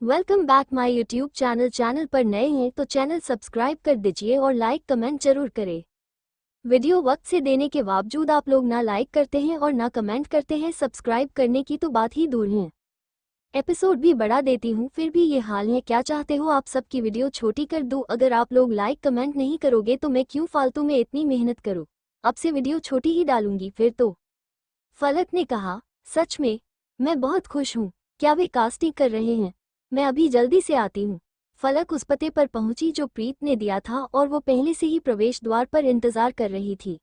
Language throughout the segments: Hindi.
Welcome back my YouTube channel पर नए हैं तो चैनल सब्सक्राइब कर दीजिए और लाइक कमेंट जरूर करें। वीडियो वक्त से देने के बावजूद आप लोग ना लाइक करते हैं और ना कमेंट करते हैं। सब्सक्राइब करने की तो बात ही दूर है, एपिसोड भी बढ़ा देती हूँ फिर भी ये हाल है। क्या चाहते हो आप सबकी वीडियो छोटी कर दूँ? अगर आप लोग लाइक कमेंट नहीं करोगे तो मैं क्यों फालतू में इतनी मेहनत करूँ, अब से वीडियो छोटी ही डालूंगी फिर तो। फलक ने कहा, सच में मैं बहुत खुश हूँ। क्या वे कास्टिंग कर रहे हैं? मैं अभी जल्दी से आती हूँ। फलक उस पते पर पहुंची जो प्रीत ने दिया था और वो पहले से ही प्रवेश द्वार पर इंतजार कर रही थी।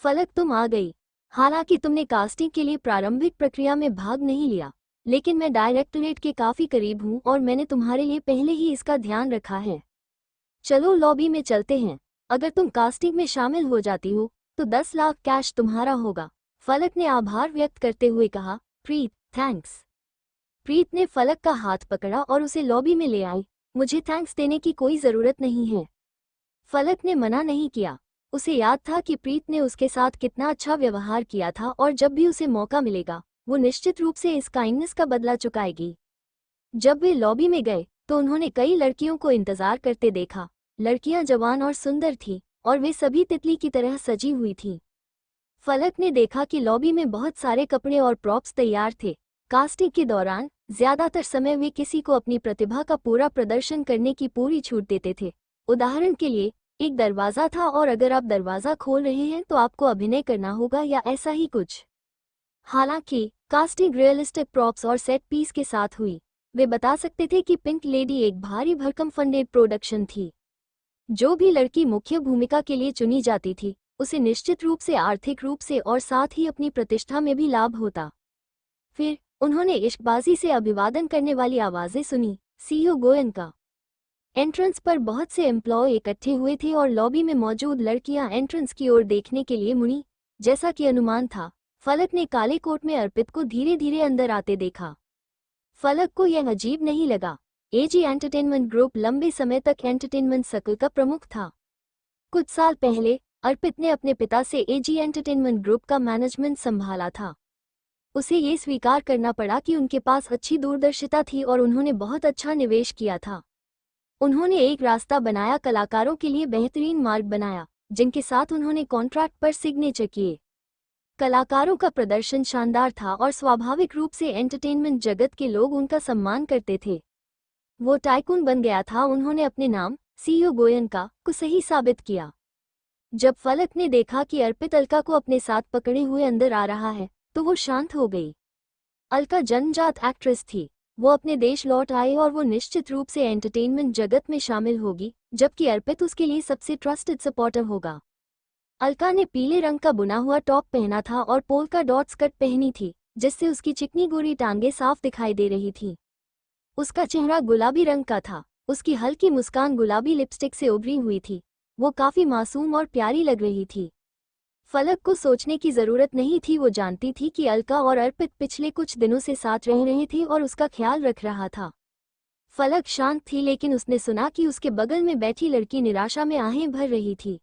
फलक, तुम आ गई। हालांकि तुमने कास्टिंग के लिए प्रारंभिक प्रक्रिया में भाग नहीं लिया, लेकिन मैं डायरेक्टरेट के काफी करीब हूँ और मैंने तुम्हारे लिए पहले ही इसका ध्यान रखा है। चलो लॉबी में चलते हैं। अगर तुम कास्टिंग में शामिल हो जाती हो तो 10 लाख कैश तुम्हारा होगा। फलक ने आभार व्यक्त करते हुए कहा। प्रीत, थैंक्स। प्रीत ने फलक का हाथ पकड़ा और उसे लॉबी में ले आई। मुझे थैंक्स देने की कोई जरूरत नहीं है। फलक ने मना नहीं किया। उसे याद था कि प्रीत ने उसके साथ कितना अच्छा व्यवहार किया था और जब भी उसे मौका मिलेगा वो निश्चित रूप से इस काइंडनेस का बदला चुकाएगी। जब वे लॉबी में गए तो उन्होंने कई लड़कियों को इंतजार करते देखा। लड़कियां जवान और सुंदर थीं और वे सभी तितली की तरह सजी हुई थीं। फलक ने देखा कि लॉबी में बहुत सारे कपड़े और प्रॉप्स तैयार थे। कास्टिंग के दौरान ज्यादातर समय वे किसी को अपनी प्रतिभा का पूरा प्रदर्शन करने की पूरी छूट देते थे। उदाहरण के लिए, एक दरवाजा था और अगर आप दरवाजा खोल रहे हैं तो आपको अभिनय करना होगा या ऐसा ही कुछ। हालांकि कास्टिंग रियलिस्टिक प्रॉप्स और सेट पीस के साथ हुई। वे बता सकते थे कि पिंक लेडी एक भारी भरकम फंडेड प्रोडक्शन थी। जो भी लड़की मुख्य भूमिका के लिए चुनी जाती थी उसे निश्चित रूप से आर्थिक रूप से और साथ ही अपनी प्रतिष्ठा में भी लाभ होता। फिर उन्होंने इश्कबाजी से अभिवादन करने वाली आवाजें सुनी। सीईओ गोयन का। एंट्रेंस पर बहुत से एम्प्लॉय इकट्ठे हुए थे और लॉबी में मौजूद लड़कियां एंट्रेंस की ओर देखने के लिए मुड़ी। जैसा कि अनुमान था, फलक ने काले कोट में अर्पित को धीरे धीरे अंदर आते देखा। फलक को यह अजीब नहीं लगा। एजी एंटरटेनमेंट ग्रुप लंबे समय तक एंटरटेनमेंट सर्कल का प्रमुख था। कुछ साल पहले अर्पित ने अपने पिता से एजी एंटरटेनमेंट ग्रुप का मैनेजमेंट संभाला था। उसे ये स्वीकार करना पड़ा कि उनके पास अच्छी दूरदर्शिता थी और उन्होंने बहुत अच्छा निवेश किया था। उन्होंने एक रास्ता बनाया, कलाकारों के लिए बेहतरीन मार्ग बनाया, जिनके साथ उन्होंने कॉन्ट्रैक्ट पर सिग्नेचर किए। कलाकारों का प्रदर्शन शानदार था और स्वाभाविक रूप से एंटरटेनमेंट जगत के लोग उनका सम्मान करते थे। वो टाइकून बन गया था। उन्होंने अपने नाम सीईओ गोयन का को सही साबित किया। जब फलक ने देखा कि अर्पित अलका को अपने साथ पकड़े हुए अंदर आ रहा है तो वो शांत हो गई। अलका जन्मजात एक्ट्रेस थी। वो अपने देश लौट आई और वो निश्चित रूप से एंटरटेनमेंट जगत में शामिल होगी, जबकि अर्पित उसके लिए सबसे ट्रस्टेड सपोर्टर होगा। अलका ने पीले रंग का बुना हुआ टॉप पहना था और पोल्का डॉट स्कर्ट पहनी थी, जिससे उसकी चिकनी गोरी टांगें साफ दिखाई दे रही थीं। उसका चेहरा गुलाबी रंग का था। उसकी हल्की मुस्कान गुलाबी लिपस्टिक से उभरी हुई थी। वो काफी मासूम और प्यारी लग रही थी। फलक को सोचने की जरूरत नहीं थी। वो जानती थी कि अलका और अर्पित पिछले कुछ दिनों से साथ रह रहे थे और उसका ख्याल रख रहा था। फलक शांत थी, लेकिन उसने सुना कि उसके बगल में बैठी लड़की निराशा में आहें भर रही थी।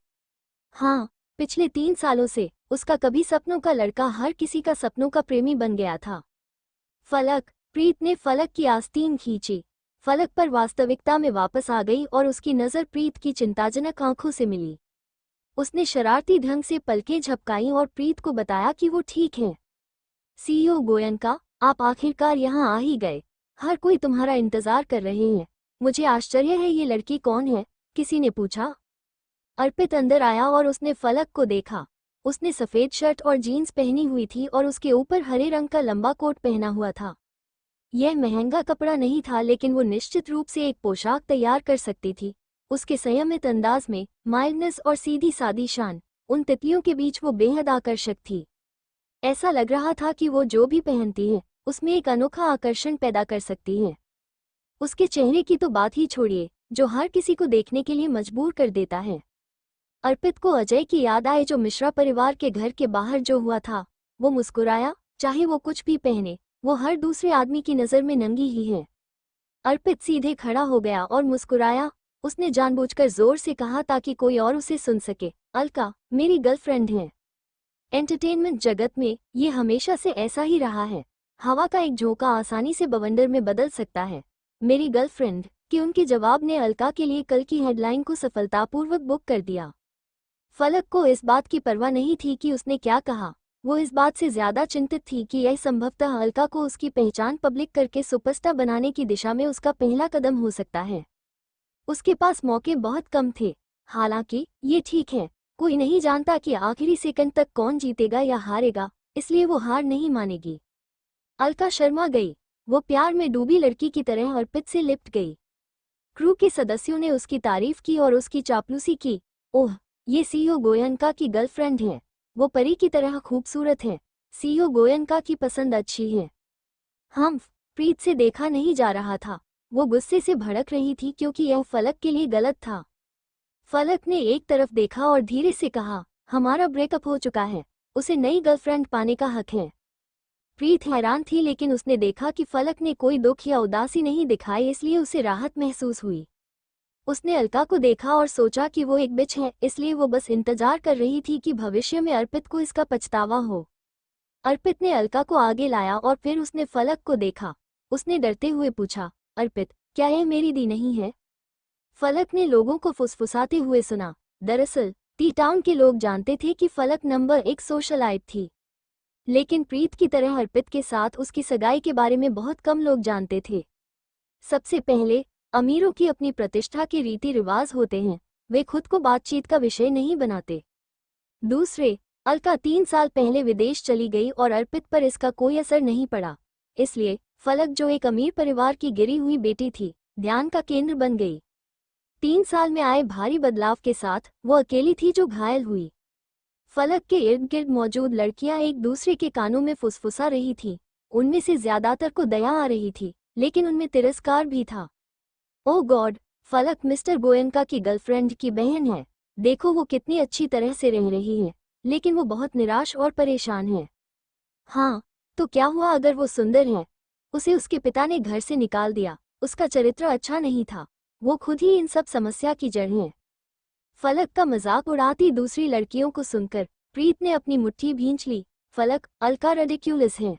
हाँ, पिछले 3 सालों से उसका कभी सपनों का लड़का हर किसी का सपनों का प्रेमी बन गया था। फलक। प्रीत ने फलक की आस्तीन खींची। फलक पर वास्तविकता में वापस आ गई और उसकी नज़र प्रीत की चिंताजनक आंखों से मिली। उसने शरारती ढंग से पलकें झपकाई और प्रीत को बताया कि वो ठीक है। सीईओ गोयन का, आप आखिरकार यहाँ आ ही गए। हर कोई तुम्हारा इंतजार कर रहे हैं। मुझे आश्चर्य है, ये लड़की कौन है? किसी ने पूछा। अर्पित अंदर आया और उसने फलक को देखा। उसने सफ़ेद शर्ट और जीन्स पहनी हुई थी और उसके ऊपर हरे रंग का लंबा कोट पहना हुआ था। यह महंगा कपड़ा नहीं था, लेकिन वो निश्चित रूप से एक पोशाक तैयार कर सकती थी। उसके संयमित अंदाज में माइल्डनेस और सीधी सादी शान, उन तितलियों के बीच वो बेहद आकर्षक थी। ऐसा लग रहा था कि वो जो भी पहनती है उसमें एक अनोखा आकर्षण पैदा कर सकती है। उसके चेहरे की तो बात ही छोड़िए, जो हर किसी को देखने के लिए मजबूर कर देता है। अर्पित को अजय की याद आई, जो मिश्रा परिवार के घर के बाहर जो हुआ था। वो मुस्कुराया। चाहे वो कुछ भी पहने, वो हर दूसरे आदमी की नज़र में नंगी ही है। अर्पित सीधे खड़ा हो गया और मुस्कुराया। उसने जानबूझकर जोर से कहा ताकि कोई और उसे सुन सके, अलका मेरी गर्लफ्रेंड है। एंटरटेनमेंट जगत में ये हमेशा से ऐसा ही रहा है। हवा का एक झोंका आसानी से बवंडर में बदल सकता है। मेरी गर्लफ्रेंड, कि उनके जवाब ने अलका के लिए कल की हेडलाइन को सफलतापूर्वक बुक कर दिया। फलक को इस बात की परवाह नहीं थी कि उसने क्या कहा, वो इस बात से ज्यादा चिंतित थी कि यह संभवतः अलका को उसकी पहचान पब्लिक करके सुपरस्टार बनाने की दिशा में उसका पहला कदम हो सकता है। उसके पास मौके बहुत कम थे। हालांकि ये ठीक है, कोई नहीं जानता कि आखिरी सेकंड तक कौन जीतेगा या हारेगा, इसलिए वो हार नहीं मानेगी। अलका शर्मा गई। वो प्यार में डूबी लड़की की तरह अर्पित से लिपट गई। क्रू के सदस्यों ने उसकी तारीफ की और उसकी चापलूसी की। ओह, ये सीईओ गोयनका की गर्लफ्रेंड है। वो परी की तरह खूबसूरत है। सीईओ गोयनका की पसंद अच्छी है। प्रीत से देखा नहीं जा रहा था। वो गुस्से से भड़क रही थी क्योंकि यह फलक के लिए गलत था। फलक ने एक तरफ देखा और धीरे से कहा, हमारा ब्रेकअप हो चुका है, उसे नई गर्लफ्रेंड पाने का हक है। प्रीत हैरान थी, लेकिन उसने देखा कि फलक ने कोई दुख या उदासी नहीं दिखाई, इसलिए उसे राहत महसूस हुई। उसने अलका को देखा और सोचा कि वो एक बिच है, इसलिए वो बस इंतजार कर रही थी कि भविष्य में अर्पित को इसका पछतावा हो। अर्पित ने अलका को आगे लाया और फिर उसने फलक को देखा। उसने डरते हुए पूछा, अर्पित, क्या यह मेरी दी नहीं है? फलक ने लोगों को फुसफुसाते हुए सुना। दरअसल टी टाउन के लोग जानते थे कि फलक नंबर 1 सोशलाइट थी, लेकिन प्रीत की तरह अर्पित के साथ उसकी सगाई के बारे में बहुत कम लोग जानते थे। सबसे पहले, अमीरों की अपनी प्रतिष्ठा के रीति रिवाज होते हैं, वे खुद को बातचीत का विषय नहीं बनाते। दूसरे, अलका 3 साल पहले विदेश चली गई और अर्पित पर इसका कोई असर नहीं पड़ा, इसलिए फलक, जो एक अमीर परिवार की गिरी हुई बेटी थी, ध्यान का केंद्र बन गई। 3 साल में आए भारी बदलाव के साथ वो अकेली थी जो घायल हुई। फलक के इर्द गिर्द मौजूद लड़कियां एक दूसरे के कानों में फुसफुसा रही थीं। उनमें से ज्यादातर को दया आ रही थी, लेकिन उनमें तिरस्कार भी था। ओह गॉड, फलक मिस्टर गोयनका की गर्लफ्रेंड की बहन है। देखो वो कितनी अच्छी तरह से रह रही है, लेकिन वो बहुत निराश और परेशान है। हाँ, तो क्या हुआ अगर वो सुंदर है? उसे उसके पिता ने घर से निकाल दिया, उसका चरित्र अच्छा नहीं था, वो खुद ही इन सब समस्या की जड़ है। फलक का मजाक उड़ाती दूसरी लड़कियों को सुनकर प्रीत ने अपनी मुट्ठी भींच ली। फलक, अलका रिडिक्यूलस है।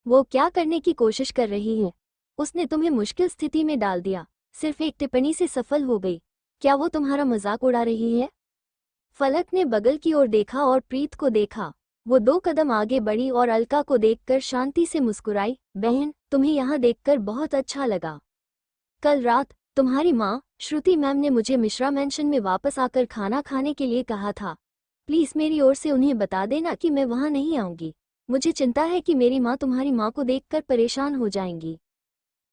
वो क्या करने की कोशिश कर रही है? उसने तुम्हें मुश्किल स्थिति में डाल दिया, सिर्फ एक टिप्पणी से सफल हो गई। क्या वो तुम्हारा मजाक उड़ा रही है? फलक ने बगल की ओर देखा और प्रीत को देखा। वो 2 कदम आगे बढ़ी और अलका को देखकर शांति से मुस्कुराई। बहन, तुम्हें यहाँ देखकर बहुत अच्छा लगा। कल रात तुम्हारी माँ श्रुति मैम ने मुझे मिश्रा मेंशन में वापस आकर खाना खाने के लिए कहा था। प्लीज मेरी ओर से उन्हें बता देना कि मैं वहाँ नहीं आऊंगी। मुझे चिंता है कि मेरी माँ तुम्हारी माँ को देखकर परेशान हो जाएंगी।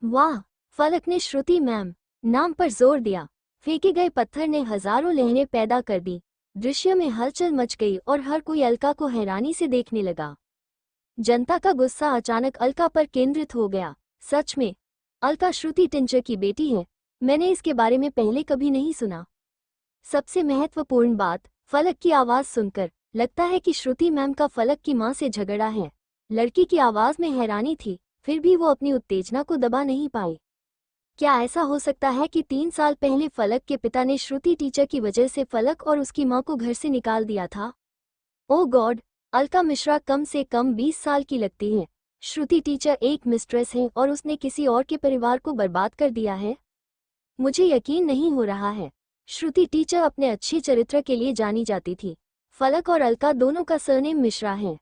वाह, फलक ने श्रुति मैम नाम पर जोर दिया। फेंके गए पत्थर ने हजारों लहरें पैदा कर दी। दृश्य में हलचल मच गई और हर कोई अलका को हैरानी से देखने लगा। जनता का गुस्सा अचानक अलका पर केंद्रित हो गया। सच में, अलका श्रुति टिंचर की बेटी है? मैंने इसके बारे में पहले कभी नहीं सुना। सबसे महत्वपूर्ण बात, फलक की आवाज सुनकर लगता है कि श्रुति मैम का फलक की मां से झगड़ा है। लड़की की आवाज में हैरानी थी, फिर भी वो अपनी उत्तेजना को दबा नहीं पाई। क्या ऐसा हो सकता है कि 3 साल पहले फलक के पिता ने श्रुति टीचर की वजह से फलक और उसकी मां को घर से निकाल दिया था? ओह गॉड, अलका मिश्रा कम से कम 20 साल की लगती है। श्रुति टीचर एक मिस्ट्रेस है और उसने किसी और के परिवार को बर्बाद कर दिया है। मुझे यकीन नहीं हो रहा है। श्रुति टीचर अपने अच्छे चरित्र के लिए जानी जाती थी। फलक और अलका दोनों का सरनेम मिश्रा है।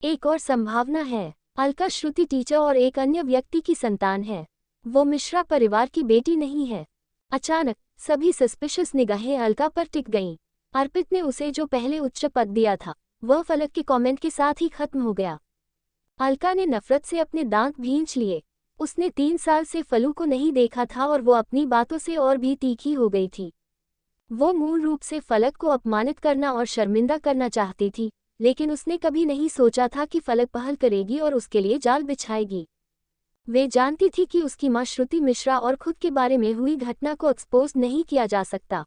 एक और संभावना है, अलका श्रुति टीचर और एक अन्य व्यक्ति की संतान है। वो मिश्रा परिवार की बेटी नहीं है। अचानक सभी सस्पिशियस निगाहें अलका पर टिक गईं। अर्पित ने उसे जो पहले उच्च पद दिया था, वह फलक के कमेंट के साथ ही खत्म हो गया। अलका ने नफरत से अपने दांत भींच लिए। उसने 3 साल से फलू को नहीं देखा था और वो अपनी बातों से और भी तीखी हो गई थी। वो मूल रूप से फलक को अपमानित करना और शर्मिंदा करना चाहती थी, लेकिन उसने कभी नहीं सोचा था कि फलक पहल करेगी और उसके लिए जाल बिछाएगी। वे जानती थी कि उसकी मां श्रुति मिश्रा और खुद के बारे में हुई घटना को एक्सपोज नहीं किया जा सकता,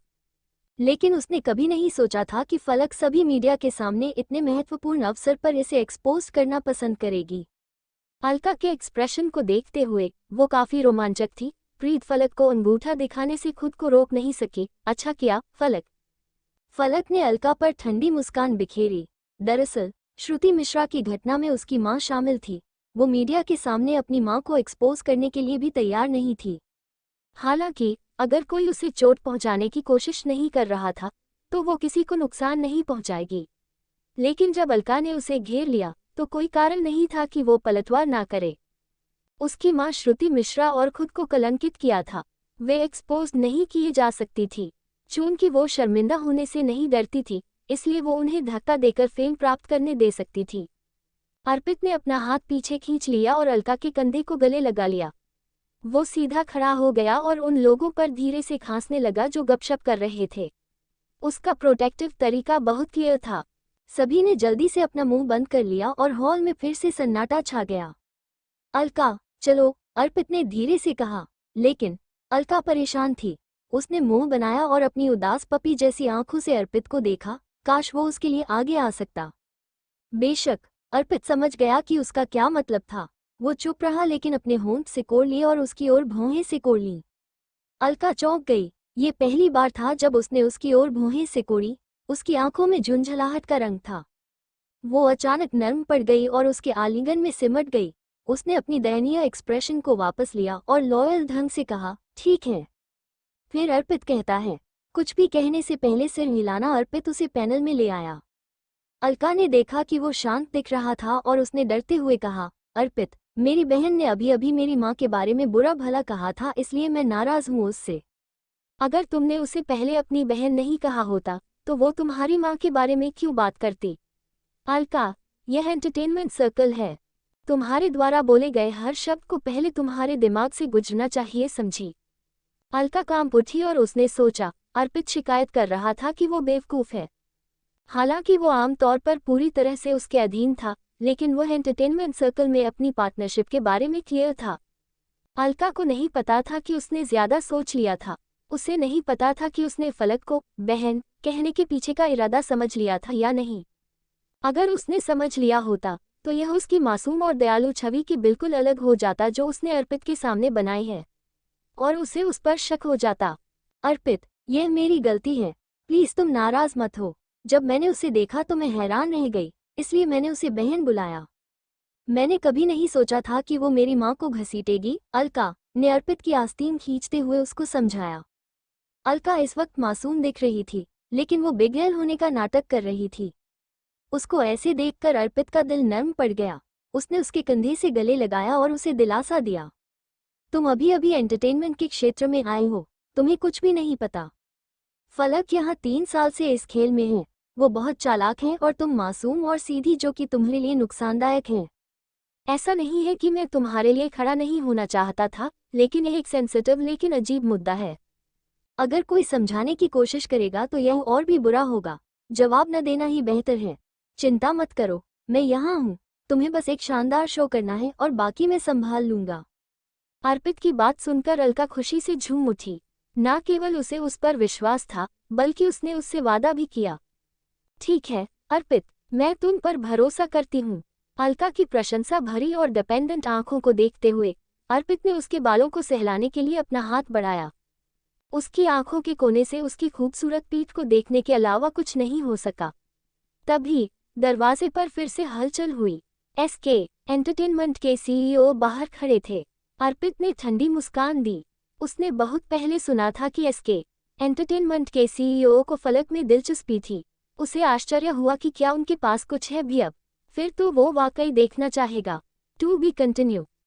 लेकिन उसने कभी नहीं सोचा था कि फलक सभी मीडिया के सामने इतने महत्वपूर्ण अवसर पर इसे एक्सपोज करना पसंद करेगी। अलका के एक्सप्रेशन को देखते हुए वो काफी रोमांचक थी। प्रीत फलक को अंगूठा दिखाने से खुद को रोक नहीं सकी। अच्छा किया फलक। फलक ने अलका पर ठंडी मुस्कान बिखेरी। दरअसल श्रुति मिश्रा की घटना में उसकी मां शामिल थी। वो मीडिया के सामने अपनी मां को एक्सपोज करने के लिए भी तैयार नहीं थी। हालांकि अगर कोई उसे चोट पहुंचाने की कोशिश नहीं कर रहा था तो वो किसी को नुकसान नहीं पहुंचाएगी। लेकिन जब अलका ने उसे घेर लिया तो कोई कारण नहीं था कि वो पलटवार ना करे। उसकी मां श्रुति मिश्रा और खुद को कलंकित किया था, वे एक्सपोज नहीं किए जा सकती थी। चूंकि वो शर्मिंदा होने से नहीं डरती थी, इसलिए वो उन्हें धक्का देकर फेम प्राप्त करने दे सकती थी। अर्पित ने अपना हाथ पीछे खींच लिया और अलका के कंधे को गले लगा लिया। वो सीधा खड़ा हो गया और उन लोगों पर धीरे से खांसने लगा जो गपशप कर रहे थे। उसका प्रोटेक्टिव तरीका बहुत क्लियर था। सभी ने जल्दी से अपना मुंह बंद कर लिया और हॉल में फिर से सन्नाटा छा गया। अलका, चलो, अर्पित ने धीरे से कहा। लेकिन अलका परेशान थी। उसने मुंह बनाया और अपनी उदास पपी जैसी आंखों से अर्पित को देखा। काश वो उसके लिए आगे आ सकता। बेशक अर्पित समझ गया कि उसका क्या मतलब था। वो चुप रहा लेकिन अपने होंठ सिकोड़ लिए और उसकी ओर भौहें सिकोड़ लीं। अलका चौंक गई। ये पहली बार था जब उसने उसकी ओर भौहें सिकोड़ी। उसकी आंखों में झुंझलाहट का रंग था। वो अचानक नर्म पड़ गई और उसके आलिंगन में सिमट गई। उसने अपनी दयनीय एक्सप्रेशन को वापस लिया और लॉयल ढंग से कहा, ठीक है। फिर अर्पित कहता है। कुछ भी कहने से पहले सिर हिलाना अर्पित उसे पैनल में ले आया। अलका ने देखा कि वो शांत दिख रहा था और उसने डरते हुए कहा, अर्पित, मेरी बहन ने अभी अभी मेरी माँ के बारे में बुरा भला कहा था, इसलिए मैं नाराज हूँ उससे। अगर तुमने उसे पहले अपनी बहन नहीं कहा होता तो वो तुम्हारी माँ के बारे में क्यों बात करती? अलका, यह एंटरटेनमेंट सर्कल है। तुम्हारे द्वारा बोले गए हर शब्द को पहले तुम्हारे दिमाग से गुजरना चाहिए, समझी? अलका कांप उठी और उसने सोचा, अर्पित शिकायत कर रहा था कि वो बेवकूफ़ है। हालांकि वो आमतौर पर पूरी तरह से उसके अधीन था, लेकिन वह एंटरटेनमेंट सर्कल में अपनी पार्टनरशिप के बारे में क्लियर था। अलका को नहीं पता था कि उसने ज्यादा सोच लिया था। उसे नहीं पता था कि उसने फलक को बहन कहने के पीछे का इरादा समझ लिया था या नहीं। अगर उसने समझ लिया होता तो यह उसकी मासूम और दयालु छवि की बिल्कुल अलग हो जाता जो उसने अर्पित के सामने बनाई है, और उसे उस पर शक हो जाता। अर्पित, यह मेरी गलती है, प्लीज तुम नाराज मत हो। जब मैंने उसे देखा तो मैं हैरान रह गई, इसलिए मैंने उसे बहन बुलाया। मैंने कभी नहीं सोचा था कि वो मेरी माँ को घसीटेगी, अलका ने अर्पित की आस्तीन खींचते हुए उसको समझाया। अलका इस वक्त मासूम दिख रही थी, लेकिन वो बेगैर होने का नाटक कर रही थी। उसको ऐसे देखकर अर्पित का दिल नर्म पड़ गया। उसने उसके कंधे से गले लगाया और उसे दिलासा दिया, तुम अभी अभी एंटरटेनमेंट के क्षेत्र में आए हो, तुम्हें कुछ भी नहीं पता। फलक यहाँ 3 साल से इस खेल में है। वो बहुत चालाक हैं और तुम मासूम और सीधी, जो कि तुम्हारे लिए नुकसानदायक है। ऐसा नहीं है कि मैं तुम्हारे लिए खड़ा नहीं होना चाहता था, लेकिन यह एक सेंसिटिव लेकिन अजीब मुद्दा है। अगर कोई समझाने की कोशिश करेगा तो यह और भी बुरा होगा। जवाब न देना ही बेहतर है। चिंता मत करो, मैं यहाँ हूँ। तुम्हें बस एक शानदार शो करना है और बाकी मैं संभाल लूंगा। अर्पित की बात सुनकर अलका खुशी से झूम उठी। न केवल उसे उस पर विश्वास था, बल्कि उसने उससे वादा भी किया। ठीक है अर्पित, मैं तुम पर भरोसा करती हूँ। अलका की प्रशंसा भरी और डिपेंडेंट आंखों को देखते हुए अर्पित ने उसके बालों को सहलाने के लिए अपना हाथ बढ़ाया। उसकी आंखों के कोने से उसकी खूबसूरत पीठ को देखने के अलावा कुछ नहीं हो सका। तभी दरवाजे पर फिर से हलचल हुई। एसके एंटरटेनमेंट के सीईओ बाहर खड़े थे। अर्पित ने ठंडी मुस्कान दी। उसने बहुत पहले सुना था कि एसके एंटरटेनमेंट के सीईओ को फलक में दिलचस्पी थी। उसे आश्चर्य हुआ कि क्या उनके पास कुछ है भी अब। फिर तो वो वाकई देखना चाहेगा। To be continue.